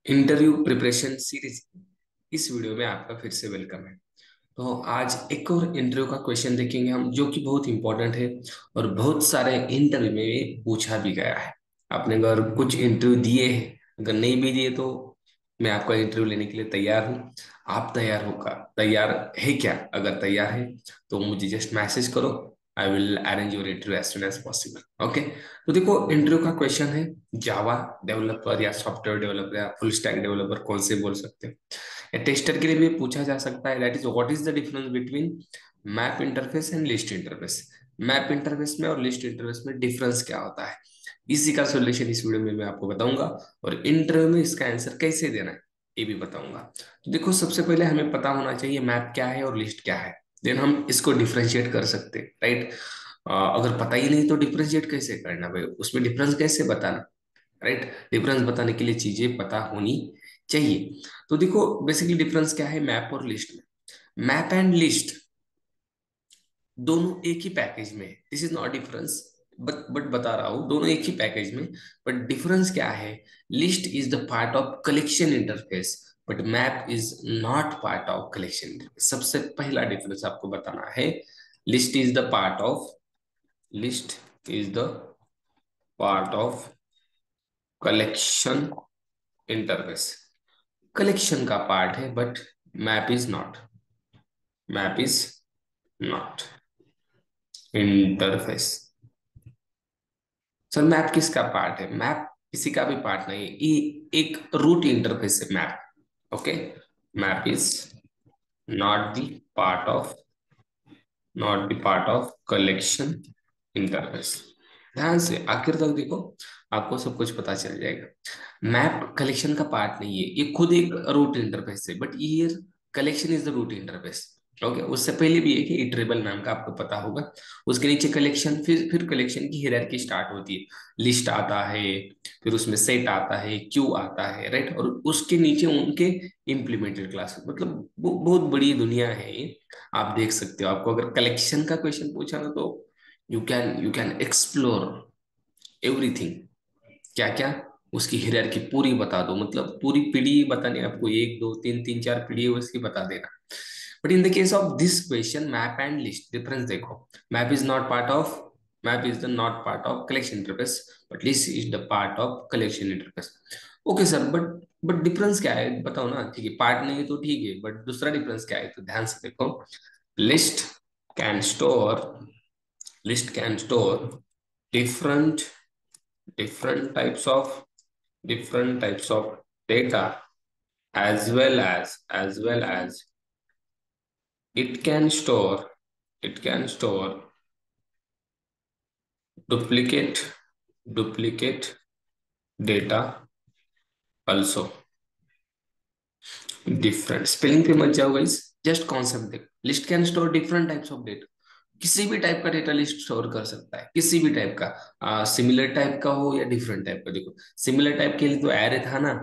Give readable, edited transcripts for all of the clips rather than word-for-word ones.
Interview preparation series इस video में आपका फिर से वेलकम है। तो आज एक और इंटरव्यू का क्वेश्चन देखेंगे हम, जो कि बहुत इंपॉर्टेंट है और बहुत सारे इंटरव्यू में पूछा भी गया है। आपने अगर कुछ इंटरव्यू दिए हैं, अगर नहीं भी दिए तो मैं आपका इंटरव्यू लेने के लिए तैयार हूँ। आप तैयार होगा, तैयार है क्या? अगर तैयार है तो मुझे जस्ट मैसेज करो। I will arrange your interview as soon as possible. Okay, तो देखो इंटरव्यू का क्वेश्चन है, जावा डेवलपर या सॉफ्टवेयर डेवलपर या फुल स्टैक डेवलपर कौन से बोल सकते हैं। टेस्टर के लिए भी पूछा जा सकता है, that is what is the difference between map interface and list interface. Map interface में और लिस्ट इंटरफेस में डिफरेंस क्या होता है, इसी का सॉल्यूशन इस वीडियो में मैं आपको बताऊंगा। और इंटरव्यू में इसका आंसर कैसे देना है ये भी बताऊंगा। तो देखो, सबसे पहले हमें पता होना चाहिए मैप क्या है और लिस्ट क्या है, देन हम इसको डिफरेंशिएट कर सकते हैं, राइट। अगर पता ही नहीं तो डिफरेंशिएट कैसे करना भाई, उसमें डिफरेंस कैसे बताना, राइट। डिफरेंस बताने के लिए चीजें पता होनी चाहिए। तो देखो बेसिकली डिफरेंस क्या है मैप और लिस्ट में। मैप एंड लिस्ट दोनों एक ही पैकेज में है, this is not difference, but बता रहा हूं दोनों एक ही पैकेज में। बट डिफरेंस क्या है, list is the part of collection interface but map is not part of collection interface. सबसे पहला डिफरेंस आपको बताना है, list is the part of list is the part of collection interface. Collection का part है but map is not, map is not interface. Sir map किसका part है? Map किसी का भी पार्ट नहीं है, ये एक रूट इंटरफेस है map. Okay, map is not the part of, not the part of collection interface. ध्यान से आखिर तक देखो, आपको सब कुछ पता चल जाएगा। मैप कलेक्शन का पार्ट नहीं है, ये खुद एक रूट इंटरफेस है, बट ये collection is the root interface. Okay, उससे पहले भी एक इटरेबल नाम का आपको पता होगा, उसके नीचे कलेक्शन, फिर कलेक्शन की हायरार्की स्टार्ट होती है। लिस्ट आता है, फिर उसमें सेट आता है, क्यू आता है, राइट, और उसके नीचे उनके इम्प्लीमेंटेड क्लास, मतलब वो बहुत बड़ी दुनिया है ये। आप देख सकते हो, आपको अगर कलेक्शन का क्वेश्चन पूछा ना तो यू कैन एक्सप्लोर एवरीथिंग। क्या क्या, उसकी हायरार्की पूरी बता दो, मतलब पूरी पीढ़ी बताने आपको, एक दो तीन तीन चार पीढ़ी उसकी बता देना। But in the case of this question map and list, difference देखो। Map is not part of, map is the not part of collection interface but list is the part of collection interface. Okay sir, but difference क्या है बताओ ना। ठीक है, part नहीं है तो ठीक है, बट दूसरा डिफरेंस क्या है, तो ध्यान से देखो। List can store, list can store different different types of different types of data, as well as it can store, it can store duplicate duplicate data also। Different spelling पे मत जाओ गाइस, जस्ट कॉन्सेप्ट देखो। List can store different types of data, किसी भी type का data list store कर सकता है, किसी भी टाइप का, सिमिलर टाइप का हो या डिफरेंट टाइप का। देखो सिमिलर टाइप के लिए तो एरे था ना,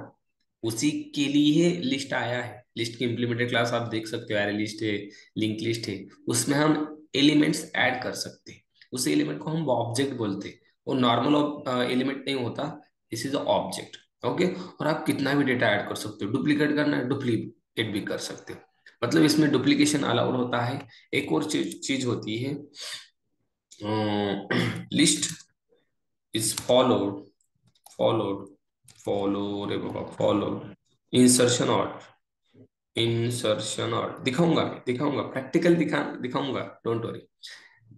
उसी के लिए लिस्ट आया है। लिस्ट की इंप्लीमेंटेड क्लास आप देख सकते हो, एरे लिस्ट है, लिंक लिस्ट है, उसमें हम एलिमेंट्स ऐड कर सकते हैं। उस एलिमेंट को हम ऑब्जेक्ट बोलते हैं, वो नॉर्मल एलिमेंट नहीं होता, दिस इज ऑब्जेक्ट। ओके, और आप कितना भी डेटा ऐड कर सकते हो, डुप्लीकेट करना है डुप्लीकेट भी कर सकते हो, मतलब इसमें डुप्लीकेशन अलाउड होता है। एक और चीज होती है, list is followed, followed follow रे बाबा follow insertion order, insertion order दिखाऊंगा, मैं दिखाऊंगा प्रैक्टिकल दिखाऊंगा, don't worry.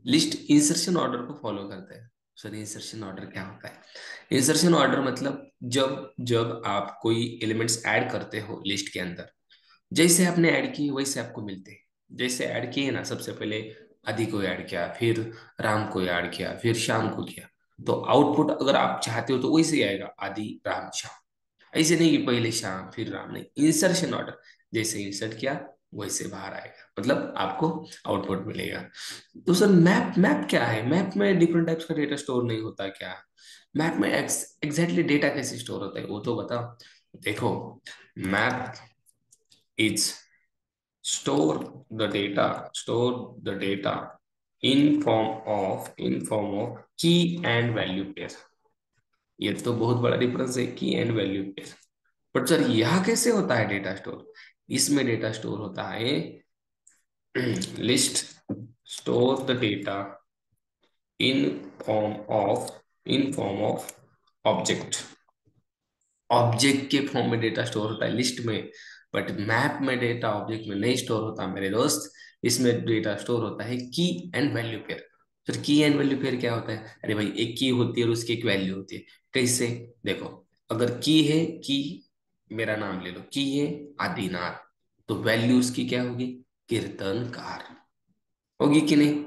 List insertion order को फॉलो करता है। सर इंसर्शन ऑर्डर क्या होता है? इंसर्शन ऑर्डर मतलब जब जब आप कोई एलिमेंट्स ऐड करते हो लिस्ट के अंदर, जैसे आपने ऐड किए वैसे आपको मिलते हैं। जैसे ऐड किए ना, सबसे पहले आदि को ऐड किया, फिर राम को ऐड किया, फिर श्याम को किया, तो आउटपुट अगर आप चाहते हो तो वैसे ही आएगा, आदि राम श्याम। ऐसे नहीं कि पहले श्याम फिर राम, नहीं, इंसर्शन ऑर्डर, जैसे इंसर्ट किया वैसे बाहर आएगा, मतलब आपको आउटपुट मिलेगा। तो सर मैप, मैप क्या है? मैप में डिफरेंट टाइप्स का डेटा स्टोर नहीं होता क्या? मैप में एग्जैक्टली डेटा कैसे स्टोर होता है वो तो बताओ। देखो, map is store the data in form of key and value pair। ये तो बहुत बड़ा डिफरेंस है, की and value pair. But sir यहाँ कैसे होता है डेटा स्टोर? इसमें डेटा स्टोर होता है list store the data in form of object. Object के फॉर्म में डेटा स्टोर होता है लिस्ट में, बट मैप में डेटा ऑब्जेक्ट में नहीं स्टोर होता मेरे दोस्त। इसमें डेटा स्टोर होता है की एंड वैल्यू पेयर। फिर की एंड वैल्यू पेयर क्या होता है? अरे भाई, एक की होती है और उसकी एक वैल्यू होती है। कैसे? देखो, अगर की है, की मेरा नाम ले लो, की है आदिनाथ, तो वैल्यू उसकी क्या होगी? कीर्तनकार होगी कि नहीं?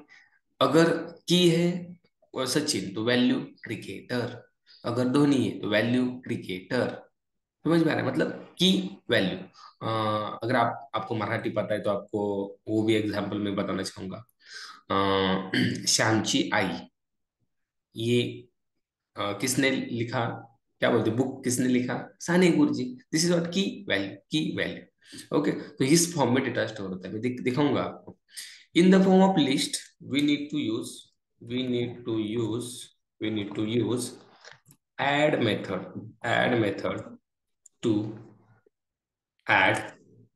अगर की है और सचिन, तो वैल्यू क्रिकेटर। अगर धोनी है तो वैल्यू क्रिकेटर। समझ में आ रहा है? मतलब की वैल्यू। अगर आपको मराठी पता है तो आपको वो भी एग्जांपल में बताना चाहूंगा। श्यामची आई, ये किसने लिखा? क्या बोलते, बुक किसने लिखा? Sane Guruji. This is what की वैल्यू, की वैल्यू। ओके, तो इस फॉर्म में डेटा स्टोर होता है। मैं दिखाऊंगा आपको। In the form of list we need to use we need to use we need to use add method to add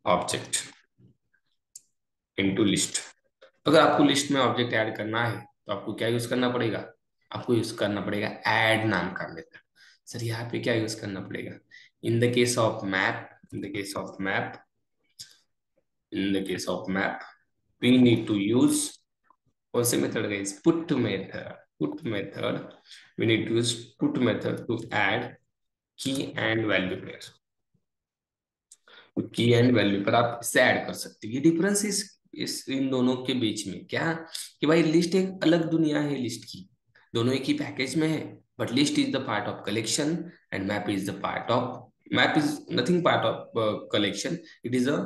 object into list। अगर आपको लिस्ट में ऑब्जेक्ट ऐड करना है तो आपको क्या यूज करना पड़ेगा? आपको यूज करना पड़ेगा ऐड नाम का मेथड। सर यहाँ पे क्या यूज करना पड़ेगा? In the case of map in the case of map in the case of map we need to use कौन से method guys? Put method we need to use put method to add key and value pair. Key and value पर आप इससे add कर सकते हैं। ये difference इस इन दोनों के बीच में क्या, कि भाई लिस्ट एक अलग दुनिया है लिस्ट की। दोनों एक ही पैकेज में है, but list is the part of collection and map is nothing part of collection. It is a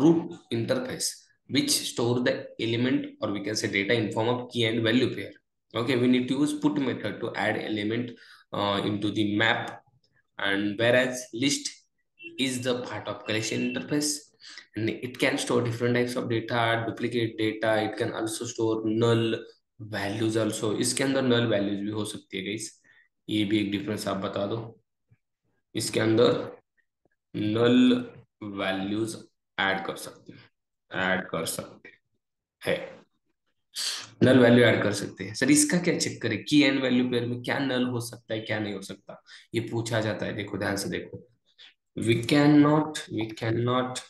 root interface which store the element, or we can say data, in form of key and value pair. Okay, we need to use put method to add element into the map, and whereas list is the part of collection interface, and it can store different types of data, duplicate data. It can also store null values also। इसके अंदर null values भी हो सकती है guys। ये भी एक difference आप बता दो। इसके अंदर null values ऐड कर सकते हैं, ऐड कर सकते हैं, नल वैल्यू ऐड कर सकते हैं। सर इसका क्या चेक करें? की एंड वैल्यू पेयर में क्या नल हो सकता है, क्या नहीं हो सकता, ये पूछा जाता है। देखो ध्यान से देखो। we cannot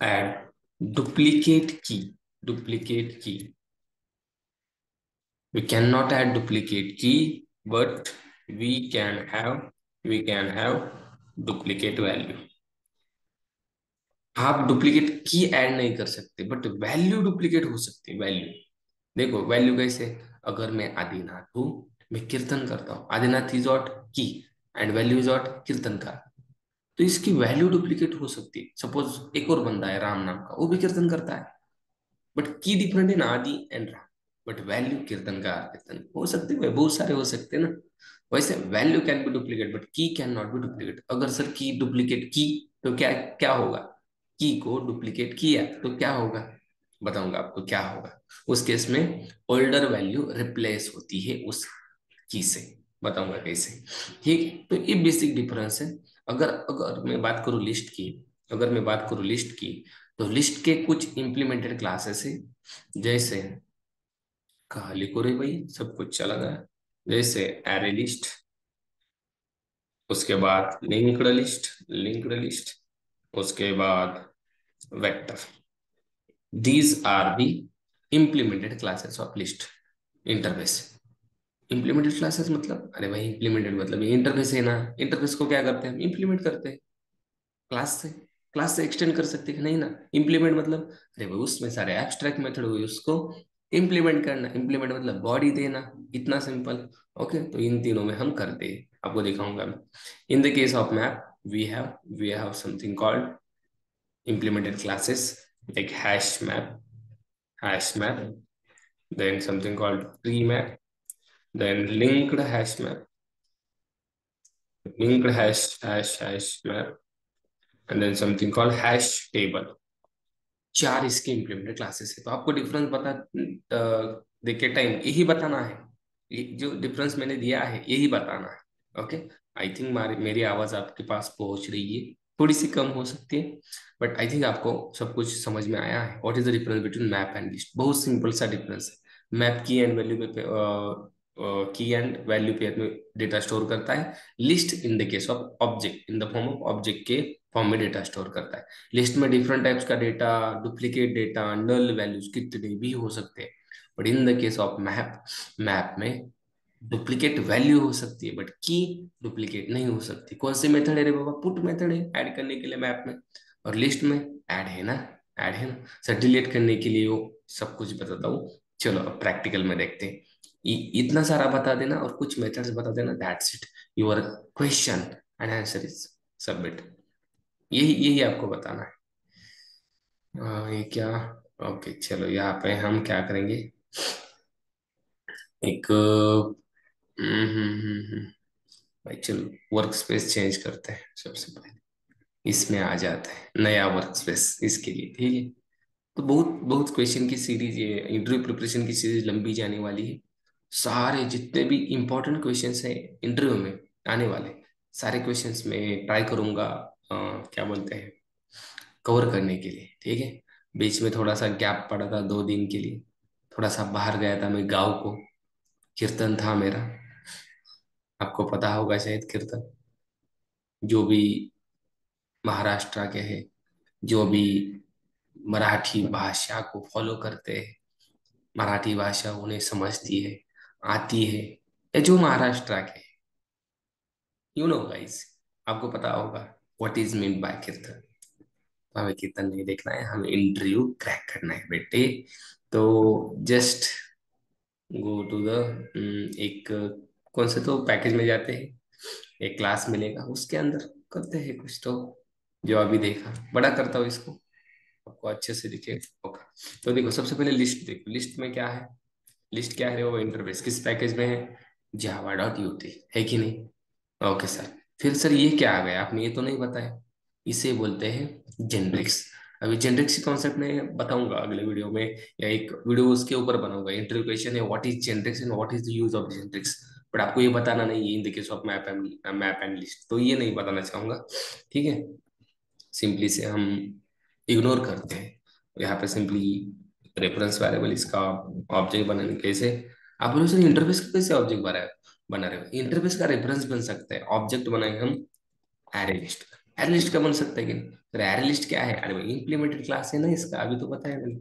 add duplicate key duplicate key we cannot add duplicate key, but we can have duplicate value। आप डुप्लीकेट की ऐड नहीं कर सकते, बट वैल्यू डुप्लीकेट हो सकती है। वैल्यू देखो, वैल्यू कैसे? अगर मैं आदिनाथ हूं, मैं कीर्तन करता हूँ, आदिनाथ इज वॉट की, एंड वैल्यू इज वॉट कीर्तनकार, तो इसकी वैल्यू डुप्लीकेट हो सकती है। सपोज एक और बंदा है राम नाम का, वो भी कीर्तन करता है, बट की डिफरेंट है ना, आदि एंड राम, बट वैल्यू कीर्तनकार कीर्तन हो सकते हैं, बहुत सारे हो सकते हैं ना। वैसे value can be duplicate but key can not be duplicate. अगर सर की डुप्लीकेट की, तो क्या क्या होगा? की को डुप्लीकेट किया तो क्या होगा? बताऊंगा आपको क्या होगा। उस केस में ओल्डर वैल्यू रिप्लेस होती है उस की से। बताऊंगा कैसे। ठीक, तो ये बेसिक डिफरेंस है। अगर अगर मैं बात करूं लिस्ट की, अगर मैं बात करूं लिस्ट की, तो लिस्ट के कुछ इंप्लीमेंटेड क्लासेस है। जैसे, कहा लिखो रे भाई, सब कुछ चला गया। जैसे एरे लिस्ट, उसके बाद लिंक्ड लिस्ट, उसके बाद vector. These are the implemented classes of list interface. Implemented classes मतलब, अरे भाई इंप्लीमेंटेड मतलब ये इंटरफेस है ना, इंटरफेस को क्या करते हैं हम? इंप्लीमेंट करते हैं क्लास से एक्सटेंड कर सकते हैं कि नहीं ना। इंप्लीमेंट मतलब, अरे भाई उसमें सारे एब्स्ट्रैक्ट मेथड हुए, उसको इंप्लीमेंट करना। इंप्लीमेंट मतलब बॉडी देना, इतना सिंपल। ओके, तो इन तीनों में हम करते हैं, आपको दिखाऊंगा मैं। In the case of map, we have something called implemented classes like hash map, then something called pre-map, then linked hash map, and then something called hash table। चार इसके इम्प्लीमेंटेड क्लासेस है। तो आपको डिफरेंस बता देखे time यही बताना है। ये जो डिफरेंस मैंने दिया है यही बताना है। ओके, आई थिंक मेरी आवाज आपके पास पहुंच रही है, थोड़ी सी कम हो सकती है, बट आई थिंक आपको सब कुछ समझ में आया है। What is the difference between map and list? बहुत सिंपल सा डिफरेंस है। मैप की एंड वैल्यू पे की एंड वैल्यू पेयर में डेटा स्टोर करता है। List in the case of object, in the form of object के form में data store करता है। लिस्ट में डिफरेंट टाइप्स का data, duplicate data, null values कितने भी हो सकते हैं। But in the case of map, map में डुप्लीकेट वैल्यू हो सकती है बट की डुप्लीकेट नहीं हो सकती। कौन सी मेथड है रे बाबा? पुट मेथड है ऐड करने के लिए मैप में। और लिस्ट में ऐड है ना, ऐड है ना सर, डिलीट करने के लिए वो सब कुछ बताता हूँ। चलो अब प्रैक्टिकल में देखते हैं। इतना सारा बता देना और कुछ मेथड्स बता देना, that's it, your question and answer is submit. यही यही आपको बताना है। ये क्या, ओके चलो यहाँ पे हम क्या करेंगे, एक भाई चलो वर्क स्पेस चेंज करते हैं सबसे पहले। इसमें आ जाता है नया वर्क स्पेस इसके लिए, ठीक है। तो बहुत बहुत क्वेश्चन की सीरीज, ये इंटरव्यू प्रिपरेशन की सीरीज लंबी जाने वाली है। सारे जितने भी इंपॉर्टेंट क्वेश्चंस हैं इंटरव्यू में आने वाले, सारे क्वेश्चंस में ट्राई करूंगा क्या बोलते हैं, कवर करने के लिए, ठीक है। बीच में थोड़ा सा गैप पड़ा था 2 दिन के लिए, थोड़ा सा बाहर गया था मैं गाँव को, कीर्तन था मेरा। आपको पता होगा शायद कीर्तन, जो भी महाराष्ट्र के हैं, जो भी मराठी भाषा को फॉलो करते हैं, मराठी भाषा उन्हें समझती है, आती है, या जो महाराष्ट्र के, यू नो गाइस, आपको पता होगा व्हाट इज मीन बाय कीर्तन। तो हमें कीर्तन नहीं देखना है, हमें इंटरव्यू क्रैक करना है बेटे। तो जस्ट गो टू द एक कौन से तो पैकेज में जाते हैं, एक क्लास मिलेगा उसके अंदर करते हैं कुछ तो, जो अभी देखा बड़ा करता हूँ इसको, आपको अच्छे से दिखेगा। ओके, तो देखो सबसे पहले लिस्ट देखो, लिस्ट में क्या है, लिस्ट क्या है वो इंटरफेस किस पैकेज में है, java.ut है कि नहीं? ओके सर, फिर सर ये क्या आ गया, आपने ये तो नहीं बताया, इसे बोलते हैं जेनरिक्स। अभी जेनरिक्स के कॉन्सेप्ट में बताऊंगा अगले वीडियो में, या एक वीडियो उसके ऊपर बनाऊंगा। इंटरव्यू क्वेश्चन है what is generics and what is the use of generics, but आपको ये बताना नहीं है इन the case of map and list, तो ये नहीं बताना चाहूंगा, ठीक है। सिंपली से हम इग्नोर करते हैं। यहाँ पे सिंपली रेफरेंस वेरिएबल इसका ऑब्जेक्ट बनाने कैसे, आप बोलो सर इंटरफेस का कैसे ऑब्जेक्ट बना रहे हो? इंटरफेस का रेफरेंस बन सकता है, ऑब्जेक्ट बनाएंगे हम एरे लिस्ट का। एरे लिस्ट का बन सकता है कि नहीं? तो एरे लिस्ट क्या है, अरे भाई इंप्लीमेंटेड क्लास है ना इसका, अभी तो बताया मैंने,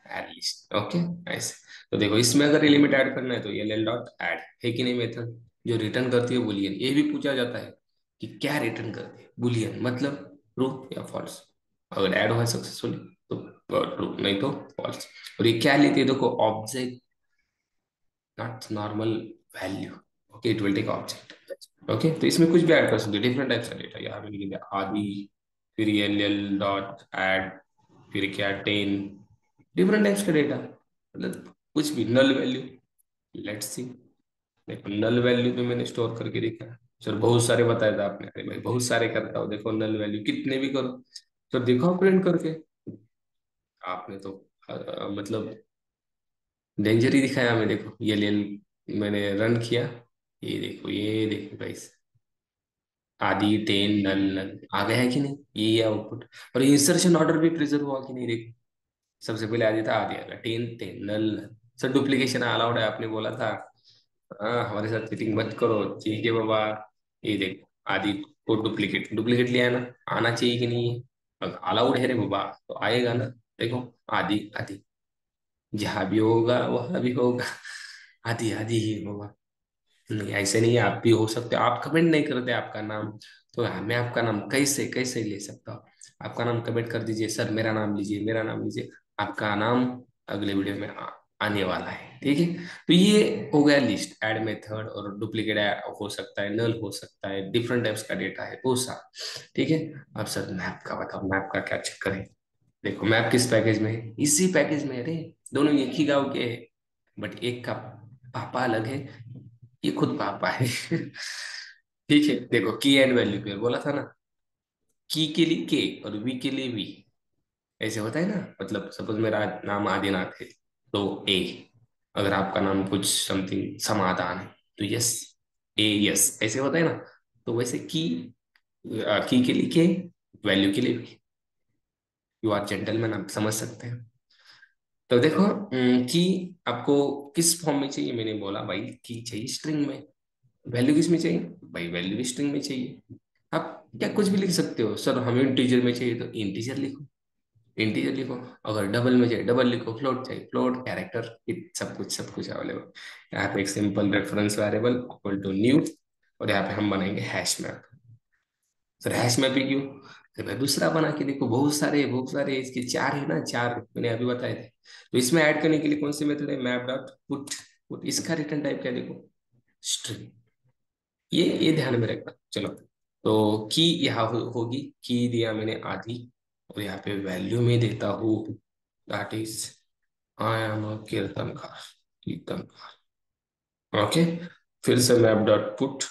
एरे लिस्ट। ओके, ऐसे। तो देखो इसमें अगर एलिमेंट ऐड करना है तो एल एल डॉट ऐड है कि नहीं मेथड, जो रिटर्न करती है बुलियन। ये भी पूछा जाता है कि क्या रिटर्न करती है बुलियन, मतलब ट्रू या फॉल्स। अगर ऐड हुआ है सक्सेसफुली तो ट्रू, नहीं तो फॉल्स। और ये क्या लेती है देखो, object not normal value. Okay, it will take object. Okay, तो इसमें कुछ भी ऐड कर सकते हो, डिफरेंट टाइप्स का डेटा। यहाँ पे लिख दिया आदि, फिर एल एल डॉट ऐड, फिर क्या 10, डिफरेंट टाइप्स का डेटा, मतलब कुछ भी नल वैल्यू। लेट्स सी, देखो नल वैल्यू तो मैंने स्टोर करके देखा सर, बहुत सारे बताया था आपने, अरे भाई बहुत सारे करता हूँ, देखो नल वैल्यू कितने भी करो सर, दिखाओ प्रिंट करके। आपने तो मतलब डेंजर ही दिखाया हमें, देखो ये ले, मैंने रन किया, ये देखो गाइस, आदि 10 नल नल आ गया है कि नहीं, ये आउटपुट। और इंसर्शन ऑर्डर भी प्रिजर्व हुआ कि नहीं, देखो सबसे पहले आदि था, आदि आ गया, 10 10 नल नल। सर डुप्लीकेशन अलाउड है, आपने बोला था। हाँ, हमारे साथ चीटिंग मत करो, ठीक है बाबा। ये देखो आदि को डुप्लीकेट डुप्लीकेट लिया है ना, आना चाहिए कि नहीं है, अलाउड है रे बाबा, तो आएगा ना। देखो आदि आदि, जहाँ भी होगा वहां भी होगा, आदि आदि ही होगा। नहीं ऐसे नहीं है, आप भी हो सकते हो, आप कमेंट नहीं करते आपका नाम, तो मैं आपका नाम कैसे कैसे ले सकता हूँ? आपका नाम कमेंट कर दीजिए, सर मेरा नाम लीजिए, मेरा नाम लीजिए, आपका नाम अगले वीडियो में आने वाला है, ठीक है। तो ये हो गया लिस्ट, ऐड मेथड, और डुप्लीकेट हो सकता है, नल हो सकता है, डिफरेंट टाइप्स का डेटा है बहुत सा, ठीक है। अब सर मैप का बताओ, मैप का क्या चेक करें? देखो मैप किस पैकेज में है, इसी पैकेज में है रे, दोनों एक ही गांव के हैं, बट एक का पापा अलग है, ये खुद पापा है ठीक है, देखो की एंड वैल्यू पेयर बोला था ना, की के लिए के और वी के लिए वी, ऐसे होता है ना। मतलब सपोज मेरा नाम आदिनाथ है, तो ए, अगर आपका नाम कुछ समथिंग समाधान है तो यस, ए यस, ऐसे होता है ना। तो वैसे की के लिए के, वैल्यू के लिए भी। यू आर जेंटलमैन, आप समझ सकते हैं। तो देखो की आपको किस फॉर्म में चाहिए, मैंने बोला भाई की चाहिए स्ट्रिंग में। वैल्यू किस में चाहिए भाई, वैल्यू भी स्ट्रिंग में चाहिए। आप क्या कुछ भी लिख सकते हो, सर हमें इंटीजर में चाहिए तो इंटीजर लिखो, इंटीजर लिखो। अगर डबल में चाहिए डबल लिखो, फ्लोट चाहिए फ्लोट, कैरेक्टर, सब कुछ अवेलेबल। यहाँ पे एक simple reference variable equal to new, और यहाँ पे हम बनाएंगे hash map. Sir hash map ही क्यों, अरे भाई दूसरा बना के देखो, बहुत सारे इसके चार है ना, चार मैंने अभी बताए थे। तो इसमें ऐड करने के लिए कौन सी मेथड है, मैप डॉट पुट। पुट इसका रिटर्न टाइप क्या है देखो, स्ट्रिंग। ये ध्यान में रखना। चलो, तो की यहाँ होगी, की दिया मैंने आधी, और यहाँ पे वैल्यू में देता हूँ that is I am a कीर्तनकार, कीर्तनकार। ओके, फिर से मैप डॉट पुट,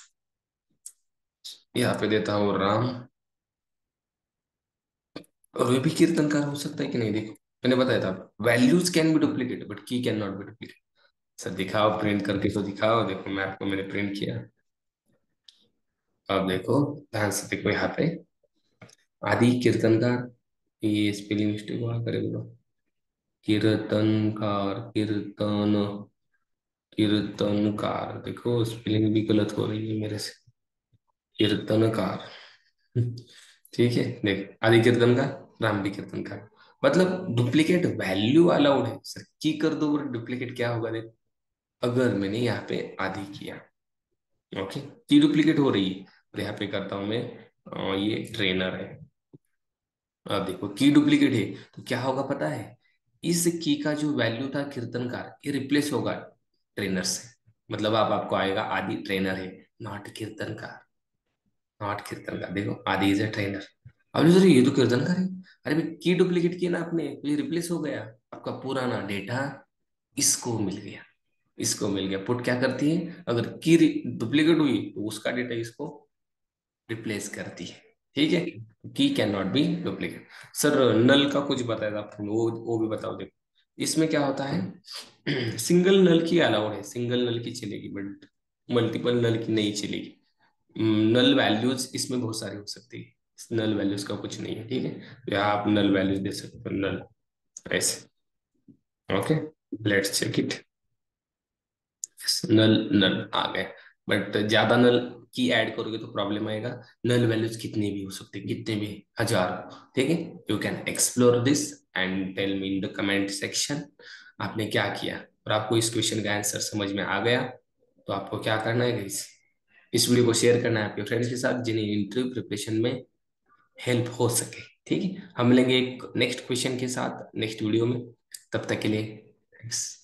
यहाँ पे देता हूँ राम। और वे भी कीर्तनकार हो सकता है कि नहीं, देखो मैंने बताया था, values can be duplicate but key can not be duplicate. Sir दिखाओ, प्रिंट करके तो दिखाओ, देखो मैप को मैंने प्रिंट किया। अब देखो ध्यान से देखो, यहाँ पे आदि कीर्तनकार, ये स्पेलिंग मिस्टेक वहां करे बोलो, कीर्तनकार, कीर्तनकार, देखो स्पेलिंग भी गलत हो रही है मेरे से, कीर्तनकार। ठीक है, देख आदि कीर्तनकार, राम भी कीर्तनकार। मतलब डुप्लीकेट वैल्यू अलाउड है सर, की कर दो और डुप्लीकेट क्या होगा देख, अगर मैंने यहाँ पे आदि किया, ओके, की डुप्लीकेट हो रही है, और यहाँ पे करता हूं मैं ये ट्रेनर है। अब देखो की डुप्लीकेट है, तो क्या होगा पता है, इस की का जो वैल्यू था कीर्तनकार, ये रिप्लेस होगा ट्रेनर से। मतलब आप आपको आएगा आदि ट्रेनर है, नॉट कीर्तनकार, नॉट कीर्तनकार। देखो आदि इज ए ट्रेनर। अब सर ये तो कीर्तनकार है, अरे भाई की डुप्लीकेट किया ना आपने, तो ये रिप्लेस हो गया, आपका पुराना डेटा इसको मिल गया, इसको मिल गया। पुट क्या करती है, अगर की डुप्लीकेट हुई तो उसका डेटा इसको रिप्लेस करती है। ठीक है, key can not be duplicate. Sir null का कुछ बताया था आपने, वो भी बताओ। देखो इसमें क्या होता है, सिंगल नल की अलाउड है, सिंगल नल की चलेगी बट मल्टीपल नल की नहीं चलेगी। नल वैल्यूज इसमें बहुत सारी हो सकती है, नल वैल्यूज का कुछ नहीं है। ठीक है, तो यहाँ आप नल वैल्यूज दे सकते हो, नल ऐसे। Okay, let's check it. Null null आ गए, बट ज्यादा नल की ऐड करोगे तो प्रॉब्लम आएगा। नल वैल्यूज कितने भी हो सकते, कितने भी, हजार। ठीक है, you can explore this and tell me in the comment section आपने क्या किया। और आपको इस क्वेश्चन का आंसर समझ में आ गया, तो आपको क्या करना है गाइस, इस वीडियो को शेयर करना है आपके फ्रेंड्स के साथ जिन्हें इंटरव्यू प्रिपरेशन में हेल्प हो सके। ठीक है, हम मिलेंगे एक नेक्स्ट क्वेश्चन के साथ नेक्स्ट वीडियो में, तब तक के लिए थैंक्स।